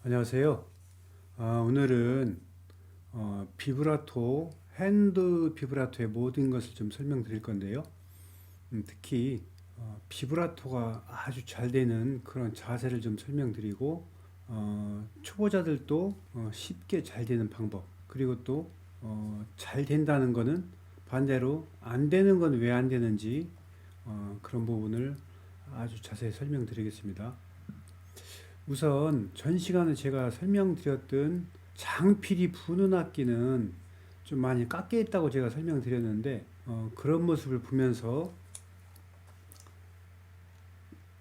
안녕하세요. 오늘은 비브라토, 핸드 비브라토의 모든 것을 좀 설명드릴 건데요. 특히 비브라토가 아주 잘 되는 그런 자세를 좀 설명드리고, 초보자들도 쉽게 잘 되는 방법, 그리고 또 잘 된다는 거는 반대로 안 되는 건 왜 안 되는지 그런 부분을 아주 자세히 설명드리겠습니다. 우선 전 시간에 제가 설명드렸던 장필이 부는 악기는 좀 많이 깎여 있다고 제가 설명드렸는데, 그런 모습을 보면서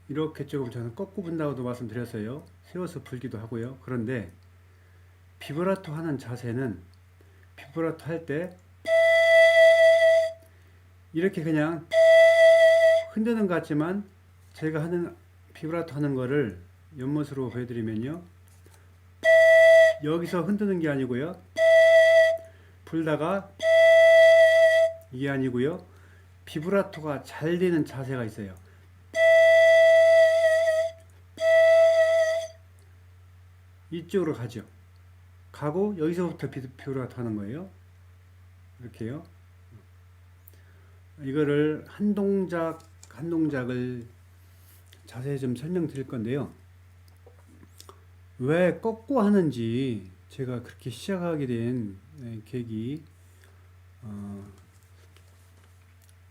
이렇게 조금 저는 꺾고 분다고도 말씀드렸어요. 세워서 불기도 하고요. 그런데 비브라토 하는 자세는 비브라토 할 때 이렇게 그냥 흔드는 것 같지만, 제가 하는 비브라토 하는 거를 옆모습으로 보여드리면요, 여기서 흔드는 게 아니고요, 불다가 이게 아니고요, 비브라토가 잘 되는 자세가 있어요. 이쪽으로 가죠. 가고 여기서부터 비브라토 하는 거예요. 이렇게요. 이거를 한 동작 한 동작을 자세히 좀 설명드릴 건데요. 왜 꺾고 하는지 제가 그렇게 시작하게 된 계기,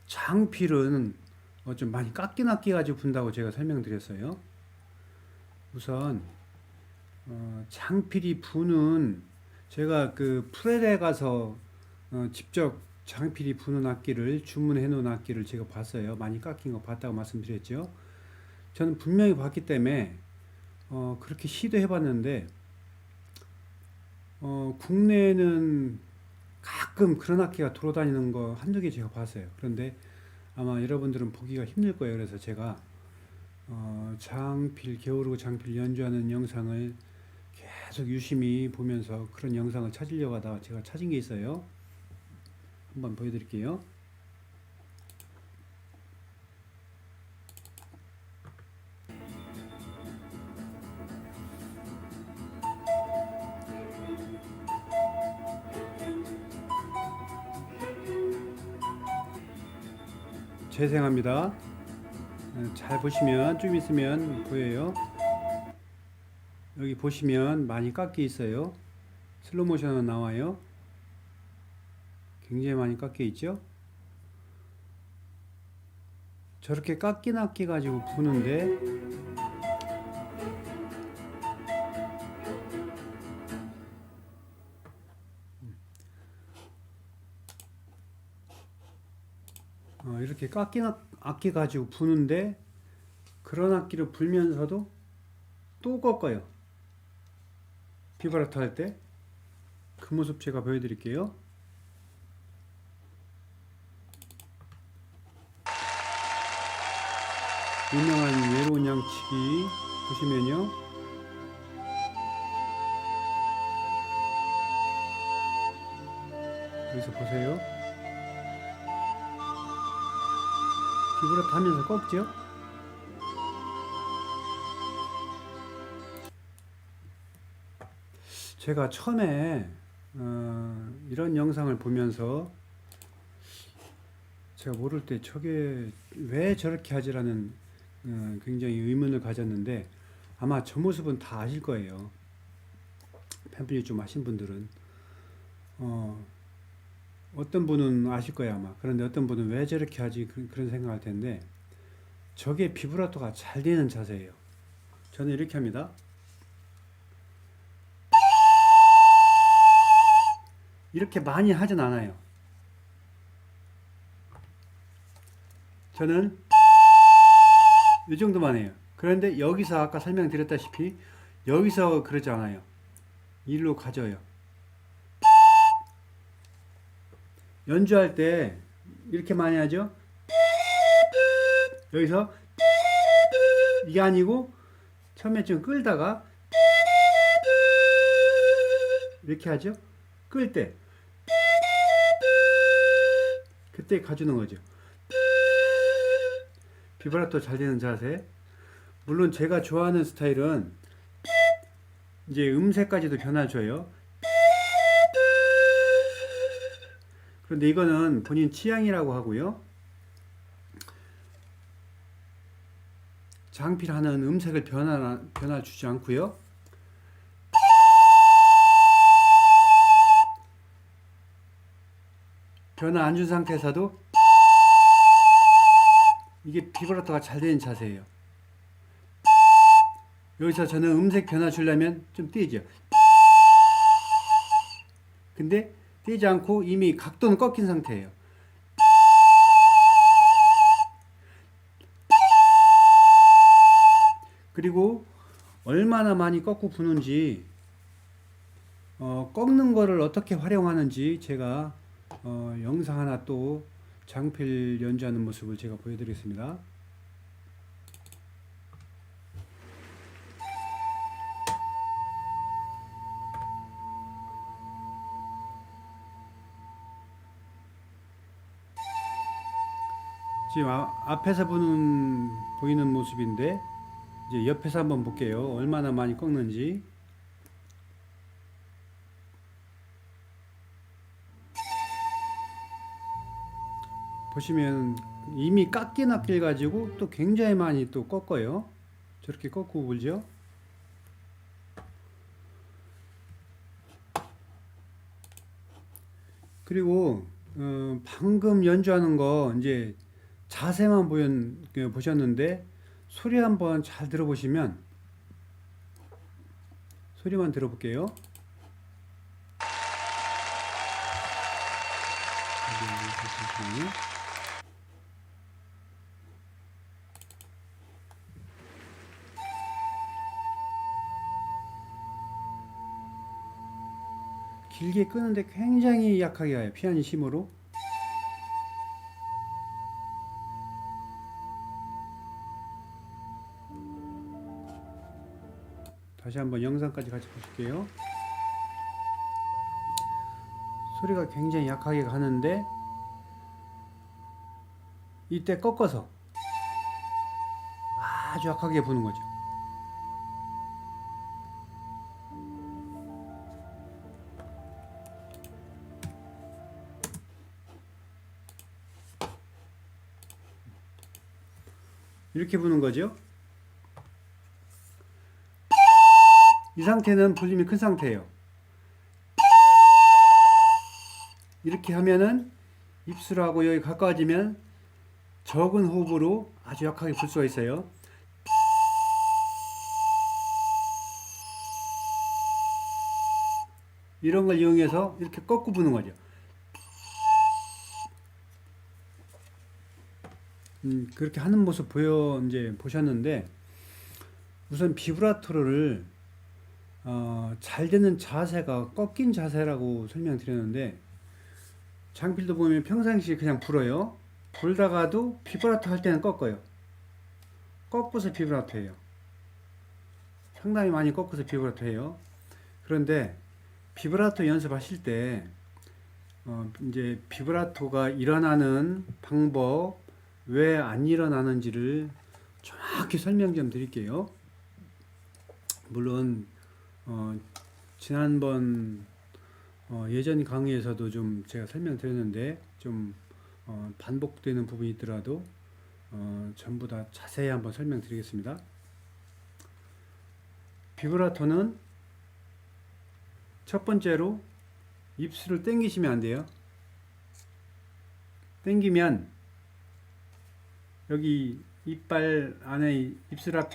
장필은 좀 많이 깎긴 가지고 분다고 제가 설명드렸어요. 우선 장필이 부는, 제가 그 프렐에 가서 직접 장필이 부는 악기를 주문해 놓은 악기를 제가 봤어요. 많이 깎인 거 봤다고 말씀드렸죠. 저는 분명히 봤기 때문에 그렇게 시도해 봤는데, 국내에는 가끔 그런 악기가 돌아다니는 거 한두 개 제가 봤어요. 그런데 아마 여러분들은 보기가 힘들 거예요. 그래서 제가 장필, 게으르고 장필 연주하는 영상을 계속 유심히 보면서 그런 영상을 찾으려고 하다가 제가 찾은 게 있어요. 한번 보여드릴게요. 재생합니다. 잘 보시면 좀 있으면 보여요. 여기 보시면 많이 깎여 있어요. 슬로우 모션은 나와요. 굉장히 많이 깎여 있죠. 저렇게 깎인 악기 가지고 부는데, 이렇게 깎인 악기 가지고 부는데, 그런 악기를 불면서도 또 꺾어요. 비브라토 할 때 그 모습 제가 보여드릴게요. 유명한 외로운 양치기 보시면요, 여기서 보세요. 비브라토 하면서 꺾죠. 제가 처음에 이런 영상을 보면서 제가 모를 때 저게 왜 저렇게 하지라는 굉장히 의문을 가졌는데, 아마 저 모습은 다 아실 거예요. 팬분이 좀 아신 분들은 어떤 분은 아실 거예요 아마. 그런데 어떤 분은 왜 저렇게 하지, 그런 생각할 텐데, 저게 비브라토가 잘 되는 자세예요. 저는 이렇게 합니다. 이렇게 많이 하진 않아요. 저는 이 정도만 해요. 그런데 여기서 아까 설명드렸다시피 여기서 그러지 않아요. 일로 가져요. 연주할 때 이렇게 많이 하죠. 여기서 이게 아니고 처음에 좀 끌다가 이렇게 하죠. 끌 때 그때 가주는 거죠. 비브라토 잘 되는 자세. 물론 제가 좋아하는 스타일은 이제 음색까지도 변화 줘요. 그런데 이거는 본인 취향이라고 하고요. 장필하는 음색을 변화 주지 않고요. 변화 안 준 상태에서도 이게 비브라토가 잘 되는 자세예요. 여기서 저는 음색 변화 주려면 좀 띄죠. 근데 띄지 않고 이미 각도는 꺾인 상태예요. 그리고 얼마나 많이 꺾고 부는지 꺾는 거를 어떻게 활용하는지 제가 영상 하나 또 장필 연주하는 모습을 제가 보여드리겠습니다. 지금 앞에서 보이는 모습인데 이제 옆에서 한번 볼게요. 얼마나 많이 꺾는지. 보시면 이미 깎인 악기를 가지고 또 굉장히 많이 또 꺾어요. 저렇게 꺾고 불죠. 그리고 방금 연주하는 거 이제 자세만 보셨는데 소리 한번 잘 들어보시면 소리만 들어볼게요. 길게 끄는데 굉장히 약하게 가요. 피아니심으로. 다시 한번 영상까지 같이 보실게요. 소리가 굉장히 약하게 가는데 이때 꺾어서 아주 약하게 부는 거죠. 이렇게 부는 거죠. 이 상태는 볼륨이 큰 상태예요. 이렇게 하면은 입술하고 여기 가까워지면 적은 호흡으로 아주 약하게 불 수가 있어요. 이런 걸 이용해서 이렇게 꺾고 부는 거죠. 그렇게 하는 모습 이제 보셨는데, 우선 비브라토를 잘 되는 자세가 꺾인 자세라고 설명드렸는데, 장필도 보면 평상시에 그냥 불어요. 불다가도 비브라토 할 때는 꺾어요. 꺾어서 비브라토예요. 상당히 많이 꺾어서 비브라토예요. 그런데 비브라토 연습하실 때 이제 비브라토가 일어나는 방법, 왜 안 일어나는지를 정확히 설명 좀 드릴게요. 물론 지난번 예전 강의에서도 좀 제가 설명드렸는데 좀 반복되는 부분이 있더라도 전부 다 자세히 한번 설명드리겠습니다. 비브라토는 첫 번째로 입술을 당기시면 안 돼요. 당기면 여기 이빨 안에 입술 앞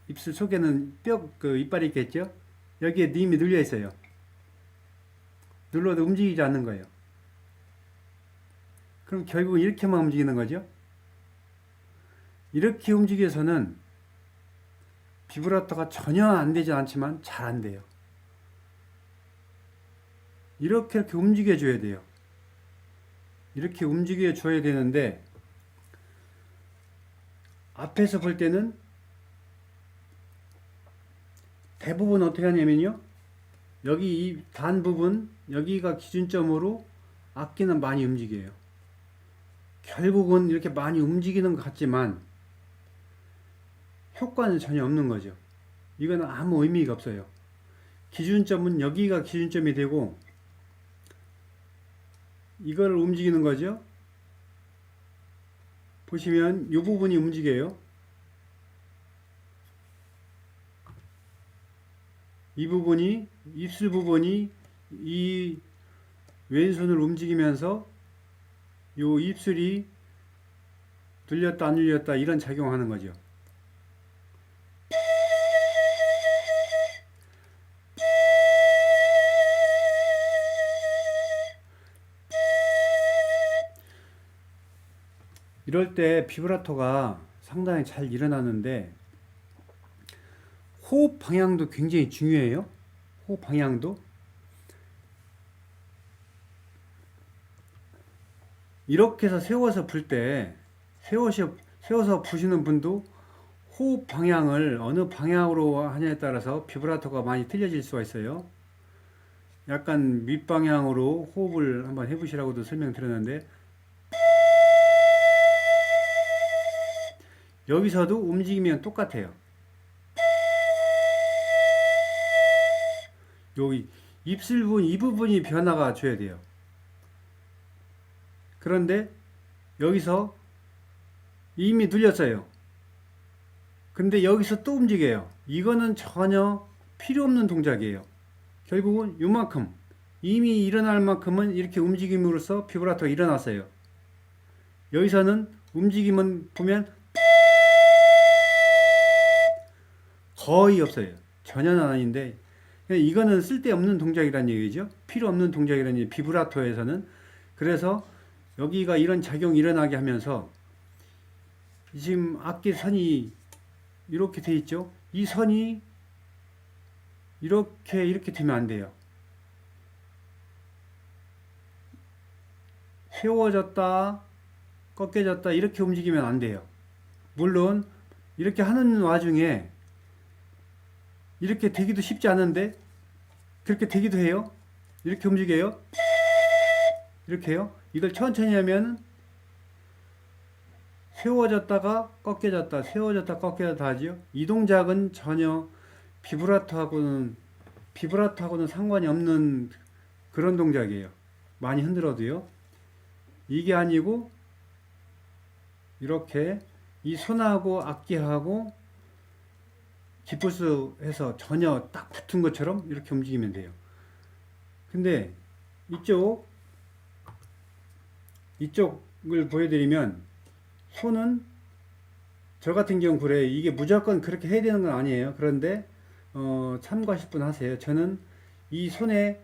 입술 속에는 이빨이 있겠죠? 여기에 님이 눌려 있어요. 눌러도 움직이지 않는 거예요. 그럼 결국 이렇게만 움직이는 거죠. 이렇게 움직여서는 비브라토가 전혀 안 되지 않지만 잘 안 돼요. 이렇게 움직여 줘야 돼요. 이렇게 움직여 줘야 되는데 앞에서 볼 때는 대부분 어떻게 하냐면요, 여기 이 단 부분, 여기가 기준점으로 악기는 많이 움직여요. 결국은 이렇게 많이 움직이는 것 같지만 효과는 전혀 없는 거죠. 이건 아무 의미가 없어요. 기준점은 여기가 기준점이 되고 이걸 움직이는 거죠. 보시면 이 부분이 움직여요. 이 부분이, 입술 부분이 이 왼손을 움직이면서 요 입술이 눌렸다 안 눌렸다 이런 작용하는 거죠. 이럴 때 비브라토가 상당히 잘 일어나는데 호흡 방향도 굉장히 중요해요. 호흡 방향도. 이렇게 해서 세워서 불 때, 세워서 부시는 분도 호흡 방향을 어느 방향으로 하냐에 따라서 비브라토가 많이 틀려질 수가 있어요. 약간 밑방향으로 호흡을 한번 해보시라고도 설명드렸는데, 여기서도 움직이면 똑같아요. 여기 입술 부분, 이 부분이 변화가 줘야 돼요. 그런데 여기서 이미 눌렸어요. 근데 여기서 또 움직여요. 이거는 전혀 필요 없는 동작이에요. 결국은 요만큼 이미 일어날 만큼은 이렇게 움직임으로써 비브라토가 일어났어요. 여기서는 움직임은 보면 거의 없어요. 전혀는 아닌데 이거는 쓸데없는 동작이라는 얘기죠. 필요 없는 동작이라는 얘기, 비브라토에서는. 그래서 여기가 이런 작용이 일어나게 하면서 지금 악기 선이 이렇게 돼 있죠. 이 선이 이렇게 되면 안 돼요. 세워졌다 꺾여졌다 이렇게 움직이면 안 돼요. 물론 이렇게 하는 와중에 이렇게 되기도 쉽지 않은데 그렇게 되기도 해요. 이렇게 움직여요. 이렇게 해요. 이걸 천천히 하면 세워졌다가 꺾여졌다 세워졌다 꺾여졌다 하지요. 이 동작은 전혀 비브라토하고는 상관이 없는 그런 동작이에요. 많이 흔들어도요. 이게 아니고 이렇게 이 손하고 악기하고 기프스 해서 전혀 딱 붙은 것처럼 이렇게 움직이면 돼요. 근데 이쪽을 보여드리면 손은 저 같은 경우 그래요. 이게 무조건 그렇게 해야 되는 건 아니에요. 그런데 참고하실 분 하세요. 저는 이 손에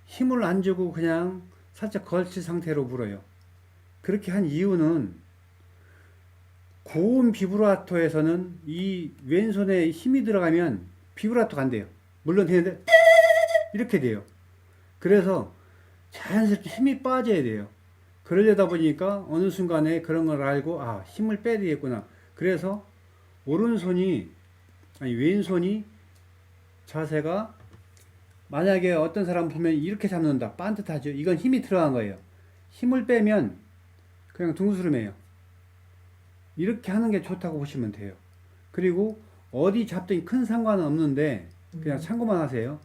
힘을 안 주고 그냥 살짝 걸친 상태로 불어요. 그렇게 한 이유는 고음 비브라토에서는 이 왼손에 힘이 들어가면 비브라토가 안 돼요. 물론 되는데 이렇게 돼요. 그래서 자연스럽게 힘이 빠져야 돼요. 그러려다 보니까 어느 순간에 그런 걸 알고 힘을 빼야 되겠구나. 그래서 왼손이 자세가 만약에 어떤 사람 보면 이렇게 잡는다. 반듯하죠. 이건 힘이 들어간 거예요. 힘을 빼면 그냥 둥그스름해요. 이렇게 하는 게 좋다고 보시면 돼요. 그리고 어디 잡든 큰 상관은 없는데 그냥 참고만 하세요.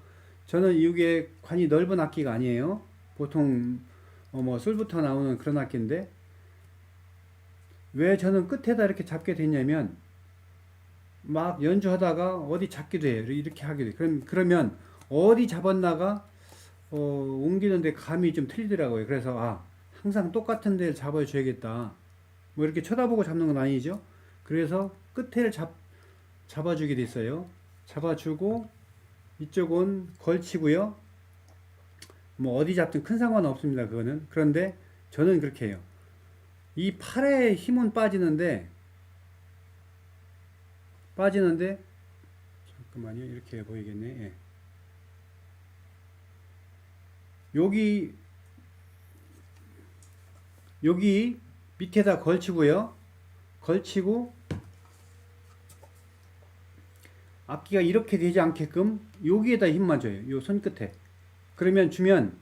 저는 이게 관이 넓은 악기가 아니에요. 보통 솔부터 나오는 그런 악기인데 왜 저는 끝에다 이렇게 잡게 됐냐면 막 연주하다가 어디 잡기도 해요. 이렇게 하기도 해요. 그러면 어디 잡았나가 옮기는데 감이 좀 틀리더라고요. 그래서 항상 똑같은 데를 잡아줘야겠다. 뭐 이렇게 쳐다보고 잡는 건 아니죠. 그래서 끝에를 잡아주게 됐어요. 잡아주고 이쪽은 걸치고요. 뭐 어디 잡든 큰 상관은 없습니다. 그거는. 그런데 저는 그렇게 해요. 이 팔에 힘은 빠지는데 잠깐만요. 이렇게 보이겠네. 예. 여기 밑에다 걸치고요. 걸치고 악기가 이렇게 되지 않게끔 여기에다 힘만 줘요. 요 손끝에. 그러면 주면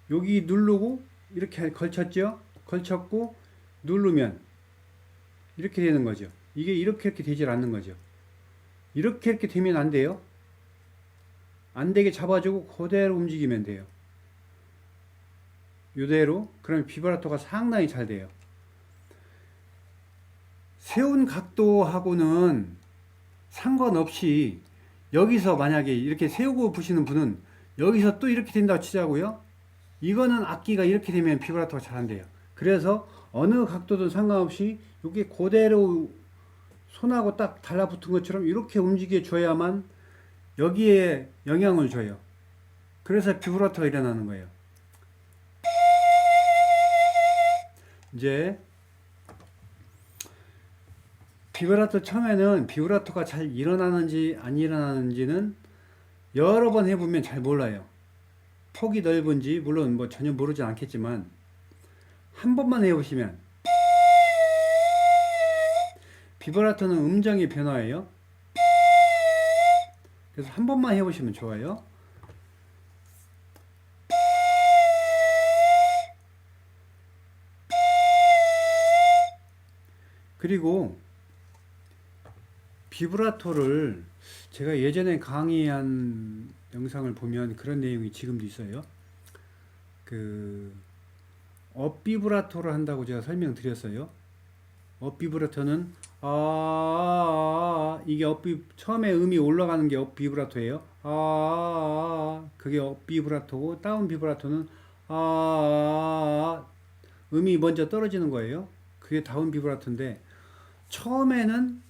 여기 누르고 이렇게 걸쳤죠. 걸쳤고 누르면 이렇게 되는 거죠. 이게 이렇게 되질 않는 거죠. 이렇게 되면 안 돼요. 안 되게 잡아주고 그대로 움직이면 돼요. 이대로. 그러면 비브라토가 상당히 잘 돼요. 세운 각도하고는 상관없이 여기서 만약에 이렇게 세우고 부시는 분은 여기서 또 이렇게 된다고 치자고요. 이거는 악기가 이렇게 되면 비브라토가 잘 안 돼요. 그래서 어느 각도든 상관없이 이게 그대로 손하고 딱 달라붙은 것처럼 이렇게 움직여 줘야만 여기에 영향을 줘요. 그래서 비브라토가 일어나는 거예요. 이제 비브라토 처음에는 비브라토가 잘 일어나는지 안 일어나는지는 여러 번 해보면 잘 몰라요. 폭이 넓은지 물론 뭐 전혀 모르지 않겠지만 한 번만 해보시면 비브라토는 음정의 변화예요. 그래서 한 번만 해보시면 좋아요. 그리고 비브라토를 제가 예전에 강의한 영상을 보면 그런 내용이 지금도 있어요. 그 업비브라토를 한다고 제가 설명드렸어요. 업비브라토는 이게 처음에 음이 올라가는 게 업비브라토예요. 그게 업비브라토고 다운 비브라토는 음이 먼저 떨어지는 거예요. 그게 다운 비브라토인데 처음에는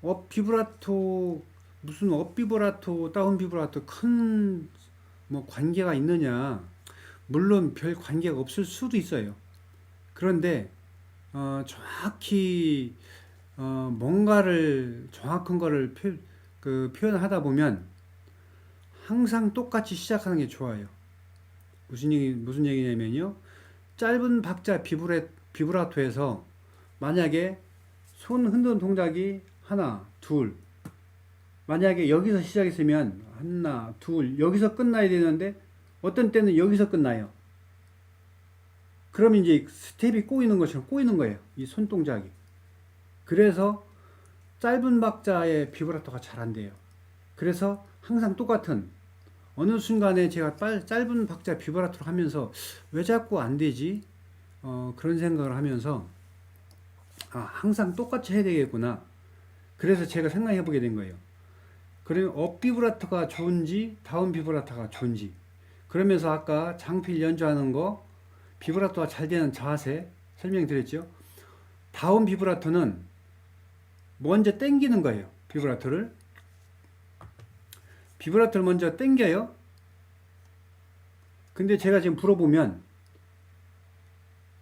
업비브라토 무슨 업비브라토 다운 비브라토 큰 뭐 관계가 있느냐? 물론 별 관계가 없을 수도 있어요. 그런데 정확히 뭔가를 정확한 거를 표현하다 보면 항상 똑같이 시작하는 게 좋아요. 무슨 얘기냐면요. 짧은 박자 비브라토에서 만약에 손 흔드는 동작이 하나, 둘. 만약에 여기서 시작했으면 하나, 둘. 여기서 끝나야 되는데 어떤 때는 여기서 끝나요. 그러면 이제 스텝이 꼬이는 것처럼 꼬이는 거예요. 이 손동작이. 그래서 짧은 박자의 비브라토가 잘 안 돼요. 그래서 항상 똑같은 어느 순간에 제가 짧은 박자 비브라토를 하면서 왜 자꾸 안 되지? 그런 생각을 하면서 항상 똑같이 해야 되겠구나. 그래서 제가 생각해 보게 된 거예요. 그러면 업 비브라토가 좋은지 다운 비브라토가 좋은지. 그러면서 아까 장필 연주하는 거 비브라토가 잘 되는 자세 설명드렸죠. 다운 비브라토는 먼저 당기는 거예요. 비브라토를 먼저 당겨요. 근데 제가 지금 불어보면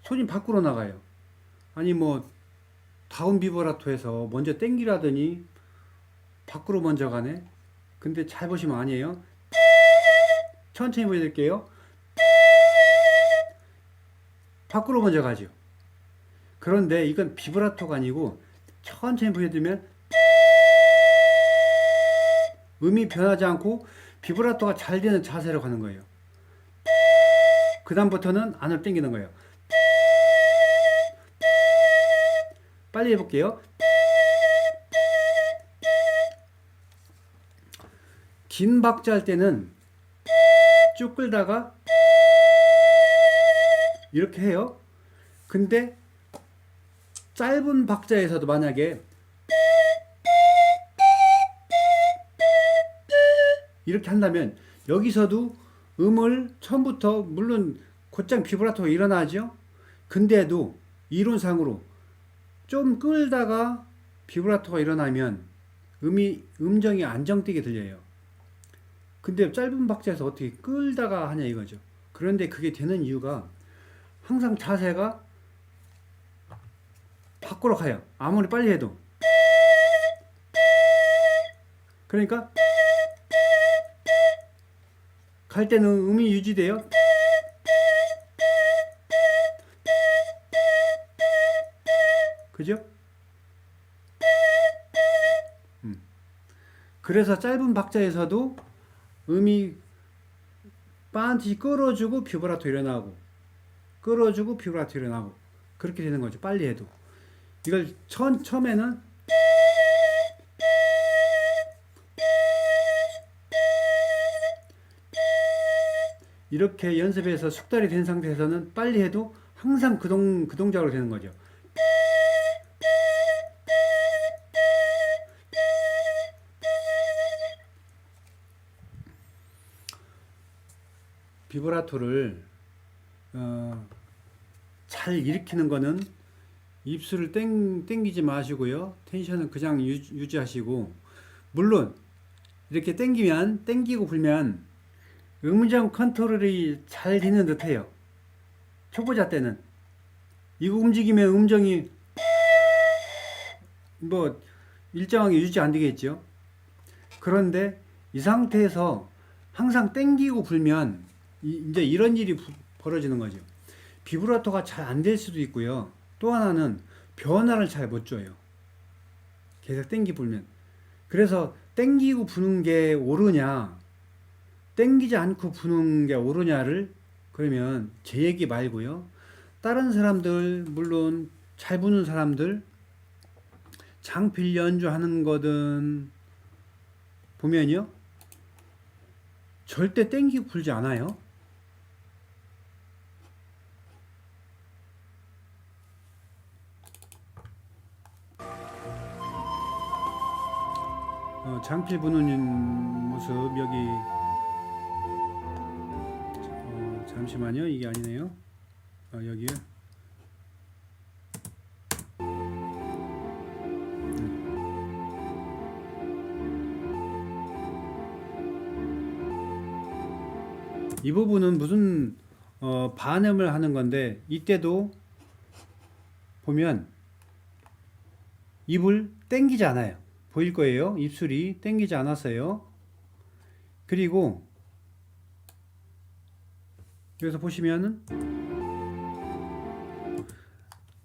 손이 밖으로 나가요. 아니 뭐 다운 비브라토에서 먼저 당기라더니 밖으로 먼저 가네. 근데 잘 보시면 아니에요. 천천히 보여드릴게요. 밖으로 먼저 가죠. 그런데 이건 비브라토가 아니고 천천히 보여드리면 음이 변하지 않고 비브라토가 잘 되는 자세로 가는 거예요. 그 다음부터는 안으로 당기는 거예요. 빨리 해볼게요. 긴 박자 할 때는 쭉 끌다가 이렇게 해요. 근데 짧은 박자에서도 만약에 이렇게 한다면 여기서도 음을 처음부터 물론 곧장 비브라토가 일어나죠. 근데도 이론상으로 좀 끌다가 비브라토가 일어나면 음정이 안정되게 들려요. 근데 짧은 박자에서 어떻게 끌다가 하냐 이거죠. 그런데 그게 되는 이유가 항상 자세가 밖으로 가요. 아무리 빨리 해도. 그러니까 갈 때는 음이 유지돼요. 그죠? 그래서 짧은 박자에서도 음이 반드시 끌어주고 비브라토 일어나고 끌어주고 비브라토 일어나고 그렇게 되는 거죠. 빨리 해도. 이걸 처음에는 이렇게 연습해서 숙달이 된 상태에서는 빨리 해도 항상 그 동작으로 되는 거죠. 비브라토를 잘 일으키는 거는 입술을 땡기지 마시고요. 텐션은 그냥 유지하시고, 물론 이렇게 땡기고 불면 음정 컨트롤이 잘 되는 듯해요. 초보자 때는 이거 움직이면 음정이 뭐 일정하게 유지 안 되겠죠. 그런데 이 상태에서 항상 땡기고 불면 이제 이런 일이 벌어지는 거죠. 비브라토가 잘 안 될 수도 있고요. 또 하나는 변화를 잘 못 줘요. 계속 땡기 불면. 그래서 땡기고 부는 게 옳으냐, 땡기지 않고 부는 게 옳으냐를 그러면 제 얘기 말고요. 다른 사람들, 물론 잘 부는 사람들, 장필 연주하는 거든 보면요. 절대 땡기고 불지 않아요. 장필 부는 모습 여기 잠시만요. 이게 아니네요. 여기요. 이 부분은 무슨 반음을 하는 건데 이때도 보면 입을 땡기지 않아요. 보일 거예요. 입술이 땡기지 않았어요. 그리고 여기서 보시면은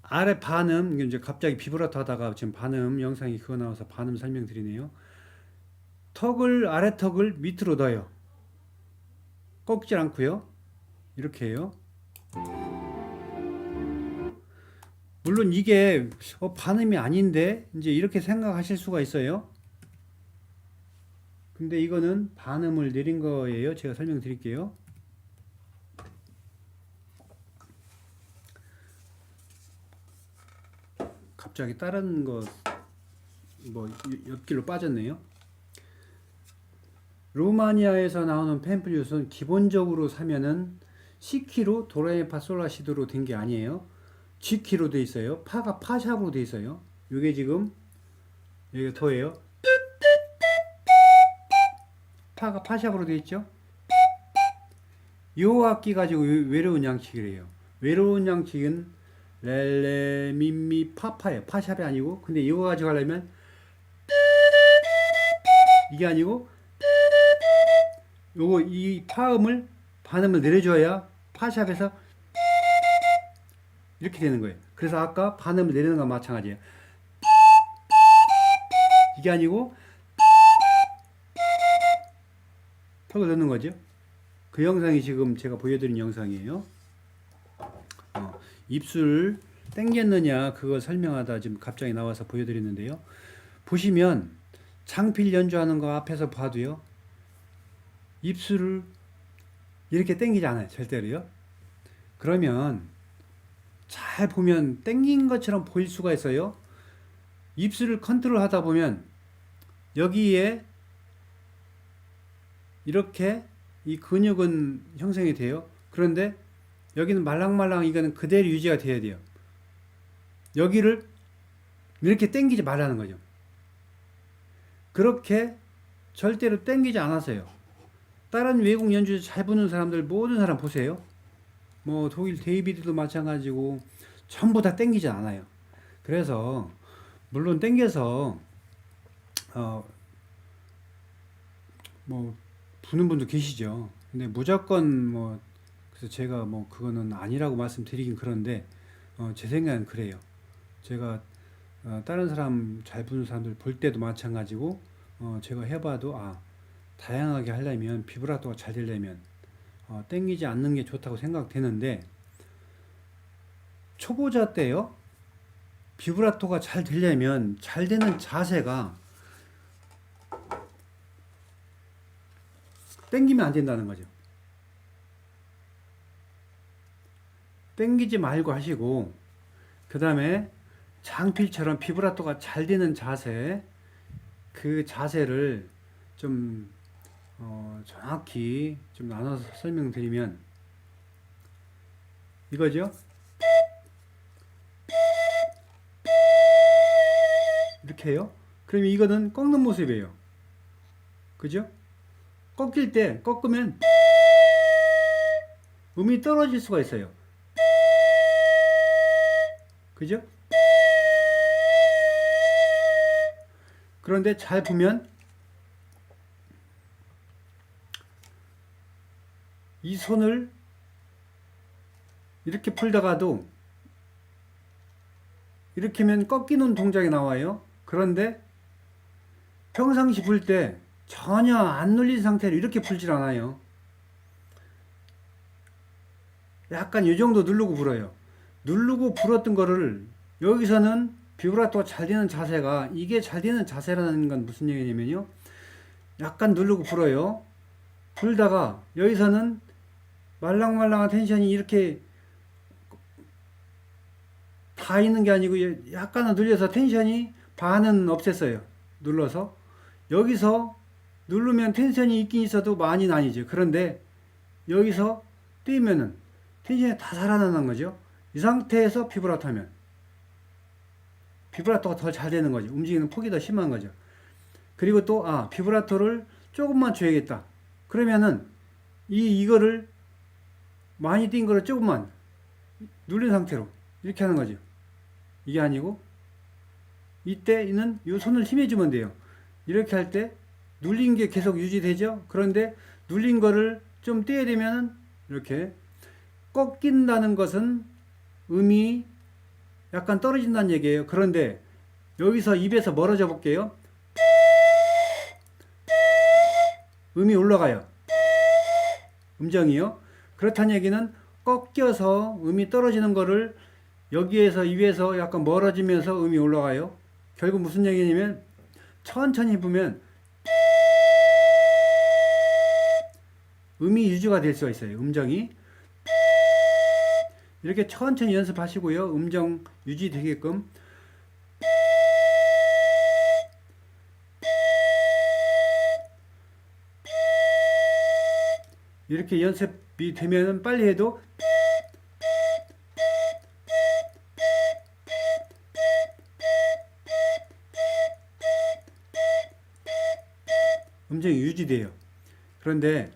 아래 반음, 이제 갑자기 비브라토 하다가 지금 반음 영상이 그거 나와서 반음 설명드리네요. 아래 턱을 밑으로 넣어요. 꺾지 않고요. 이렇게 해요. 물론 이게 반음이 아닌데 이제 이렇게 생각하실 수가 있어요. 근데 이거는 반음을 내린 거예요. 제가 설명드릴게요. 갑자기 다른 거 뭐 옆길로 빠졌네요. 루마니아에서 나오는 팸플릿은 기본적으로 사면은 C키로 도레미파솔라시도로 된 게 아니에요. G키로 돼 있어요. 파가 파샵으로 돼 있어요. 이게 지금 여기 도예요. 파가 파샵으로 돼 있죠. 요 악기 가지고 외로운 양식이래요. 외로운 양식은 렐레 미미 파파예요. 파샵이 아니고. 근데 이거 가지고 하려면 이게 아니고 요거 이 파음을 반음을 내려줘야 파샵에서 이렇게 되는 거예요. 그래서 아까 반음을 내리는 거와 마찬가지예요. 이게 아니고 턱을 넣는 거죠. 그 영상이 지금 제가 보여드린 영상이에요. 입술 땡겼느냐 그거 설명하다 지금 갑자기 나와서 보여드렸는데요. 보시면 장필 연주하는 거 앞에서 봐도요. 입술을 이렇게 땡기지 않아요. 절대로요. 그러면 잘 보면 땡긴 것처럼 보일 수가 있어요. 입술을 컨트롤 하다 보면 여기에 이렇게 이 근육은 형성이 돼요. 그런데 여기는 말랑말랑 이거는 그대로 유지가 돼야 돼요. 여기를 이렇게 땡기지 말라는 거죠. 그렇게 절대로 땡기지 않았어요. 다른 외국 연주 잘 부는 사람들 모든 사람 보세요. 뭐 독일 데이비드도 마찬가지고 전부 다 땡기지 않아요. 그래서 물론 땡겨서 뭐 부는 분도 계시죠. 근데 무조건 뭐 그래서 제가 뭐 그거는 아니라고 말씀드리긴 그런데 제 생각은 그래요. 제가 다른 사람 잘 부는 사람들 볼 때도 마찬가지고 제가 해봐도 다양하게 하려면 비브라토가 잘 되려면 땡기지 않는 게 좋다고 생각되는데 초보자 때요 비브라토가 잘 되려면 잘 되는 자세가 땡기면 안 된다는 거죠. 땡기지 말고 하시고, 그 다음에 장필처럼 비브라토가 잘 되는 자세, 그 자세를 좀 정확히 좀 나눠서 설명드리면 이거죠. 이렇게 해요. 그러면 이거는 꺾는 모습이에요. 그죠? 꺾일 때 꺾으면 음이 떨어질 수가 있어요. 그죠? 그런데 잘 보면 이 손을 이렇게 풀다가도 이렇게 하면 꺾이는 동작이 나와요. 그런데 평상시 풀 때 전혀 안 눌린 상태로 이렇게 풀질 않아요. 약간 이 정도 누르고 불어요. 누르고 불었던 거를 여기서는 비브라토가 잘 되는 자세가, 이게 잘 되는 자세라는 건 무슨 얘기냐면요, 약간 누르고 불어요. 불다가 여기서는 말랑말랑한 텐션이 이렇게 다 있는 게 아니고 약간은 눌려서 텐션이 반은 없앴어요. 눌러서 여기서 누르면 텐션이 있긴 있어도 많이는 아니죠. 그런데 여기서 뛰면은 텐션이 다 살아나는 거죠. 이 상태에서 비브라토 하면 비브라토가 더 잘 되는 거죠. 움직이는 폭이 더 심한 거죠. 그리고 또 비브라토를 조금만 줘야겠다. 그러면은 이거를 많이 뛴 거를 조금만 눌린 상태로 이렇게 하는 거죠. 이게 아니고 이때는 이 손을 힘해 주면 돼요. 이렇게 할 때 눌린 게 계속 유지되죠. 그런데 눌린 거를 좀 떼야 되면은 이렇게 꺾인다는 것은 음이 약간 떨어진다는 얘기예요. 그런데 여기서 입에서 멀어져 볼게요. 음이 올라가요. 음정이요. 그렇다는 얘기는 꺾여서 음이 떨어지는 거를 여기에서 입에서 약간 멀어지면서 음이 올라가요. 결국 무슨 얘기냐면 천천히 보면 음이 유지가 될 수가 있어요. 음정이. 이렇게 천천히 연습하시고요. 음정 유지되게끔. 이렇게 연습이 되면 빨리 해도 음정이 유지돼요. 그런데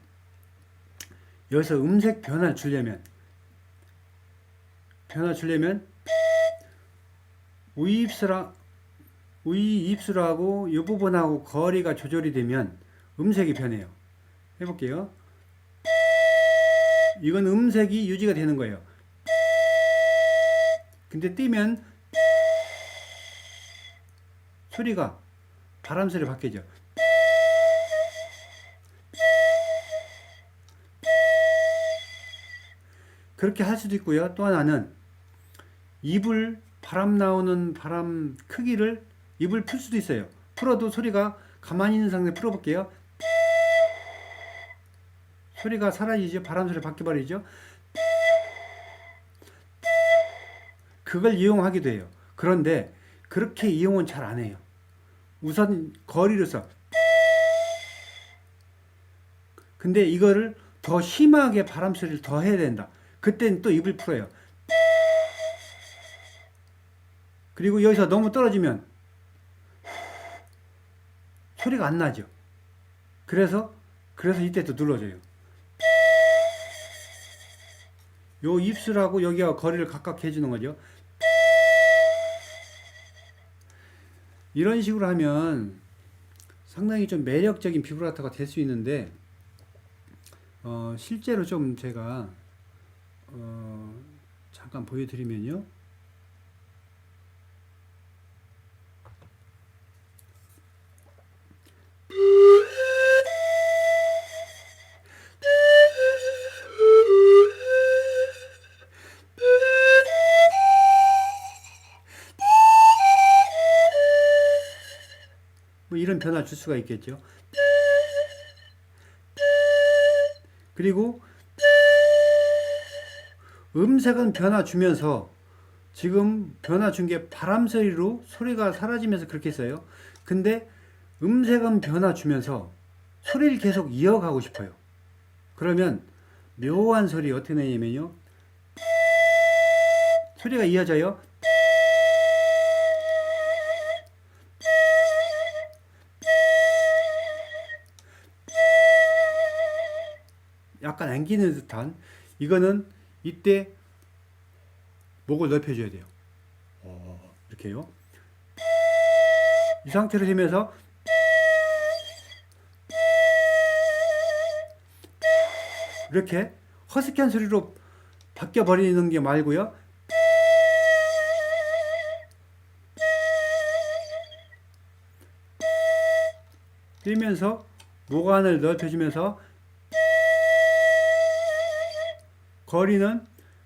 여기서 음색 변화를 주려면 위 입술하고 이 부분하고 거리가 조절이 되면 음색이 변해요. 해볼게요. 이건 음색이 유지가 되는 거예요. 근데 뛰면 소리가 바람 소리로 바뀌죠. 그렇게 할 수도 있고요. 또 하나는 입을 바람 나오는 바람 크기를 입을 풀 수도 있어요. 풀어도 소리가 가만히 있는 상태에 풀어볼게요. 소리가 사라지죠. 바람 소리 바뀌어버리죠. 그걸 이용하기도 해요. 그런데 그렇게 이용은 잘 안 해요. 우선 거리로서. 근데 이거를 더 심하게 바람 소리를 더 해야 된다. 그때는 또 입을 풀어요. 그리고 여기서 너무 떨어지면 소리가 안 나죠. 그래서 이때 또 눌러줘요. 요 입술하고 여기와 거리를 각각 해주는 거죠. 이런 식으로 하면 상당히 좀 매력적인 비브라토가 될 수 있는데 실제로 좀 제가 잠깐 보여드리면요. 뭐 이런 변화를 줄 수가 있겠죠. 그리고 음색은 변화 주면서 지금 변화 준 게 바람 소리로 소리가 사라지면서 그렇게 했어요. 근데 음색은 변화 주면서 소리를 계속 이어가고 싶어요. 그러면 묘한 소리 어떻게 내냐면요. 소리가 이어져요. 약간 앵기는 듯한, 이거는 이때 목을 넓혀줘야 돼요. 이렇게요. 이 상태로 되면서 이렇게 허스키한 소리로 바뀌어 버리는 게 말고요. 뛰면서 목안을 넓혀주면서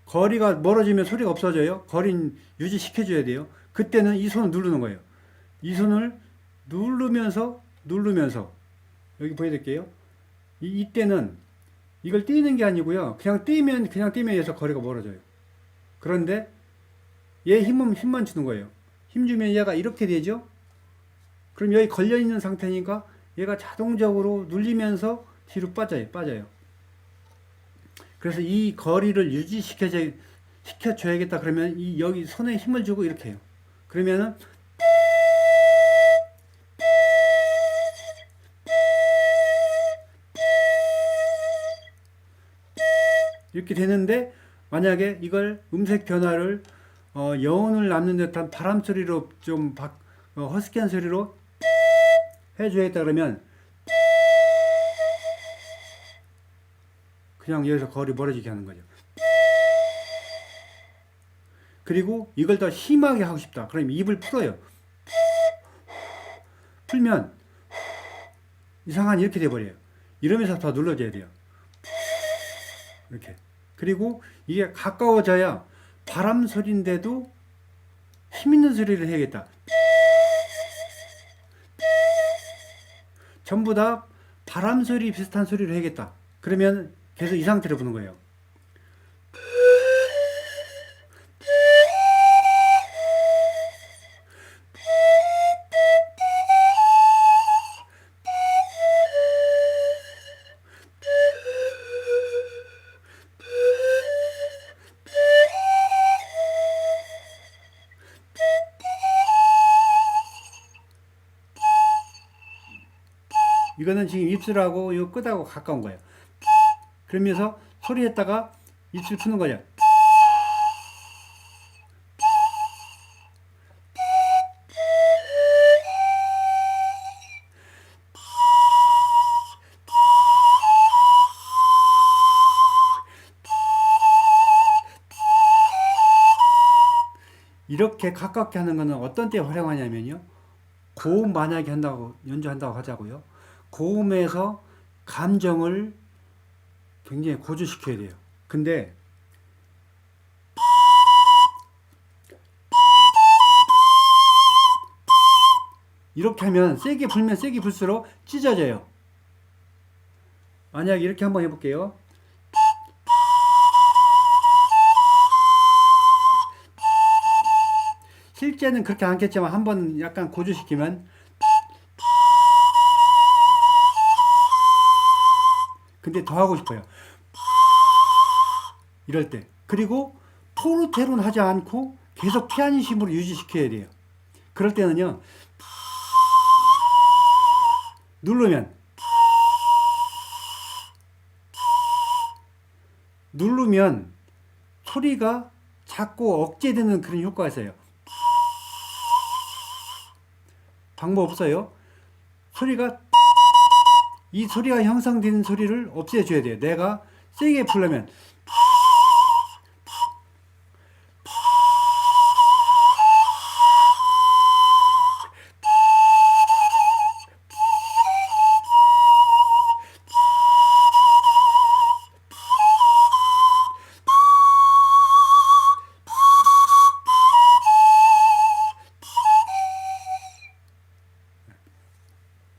거리가 멀어지면 소리가 없어져요. 거리는 유지시켜줘야 돼요. 그때는 이 손을 누르는 거예요. 이 손을 누르면서 여기 보여드릴게요. 이때는 이걸 띄는 게 아니고요. 그냥 띄면 해서 거리가 멀어져요. 그런데 얘 힘만 주는 거예요. 힘 주면 얘가 이렇게 되죠. 그럼 여기 걸려 있는 상태니까 얘가 자동적으로 눌리면서 뒤로 빠져요. 그래서 이 거리를 시켜줘야겠다. 그러면 여기 손에 힘을 주고 이렇게 해요. 그러면은 이렇게 되는데, 만약에 이걸 음색 변화를 여운을 남는 듯한 바람 소리로 좀 허스키한 소리로 해줘야겠다 그러면 그냥 여기서 거리 멀어지게 하는 거죠. 그리고 이걸 더 심하게 하고 싶다. 그럼 입을 풀어요. 풀면 이상한 이렇게 돼버려요. 이러면서 더 눌러줘야 돼요. 이렇게. 그리고 이게 가까워져야 바람 소리인데도 힘있는 소리를 해야겠다. 전부 다 바람 소리 비슷한 소리를 해야겠다. 그러면 계속 이 상태로 부는 거예요. 이거는 지금 입술하고 이 끝하고 가까운 거예요. 그러면서 소리했다가 입술 푸는 거죠. 이렇게 가깝게 하는 거는 어떤 때 활용하냐면요. 고음 만약에 연주한다고 하자고요. 고음에서 감정을 굉장히 고조시켜야 돼요. 근데 이렇게 하면 세게 불면 세게 불수록 찢어져요. 만약에 이렇게 한번 해볼게요. 실제는 그렇게 않겠지만 한번 약간 고조시키면, 근데 더 하고 싶어요. 이럴 때. 그리고 포르테로는 하지 않고 계속 피아니심으로 유지시켜야 돼요. 그럴 때는요, 누르면 소리가 자꾸 억제되는 그런 효과가 있어요. 방법 없어요. 이 소리가 형성되는 소리를 없애줘야 돼요. 내가 세게 풀려면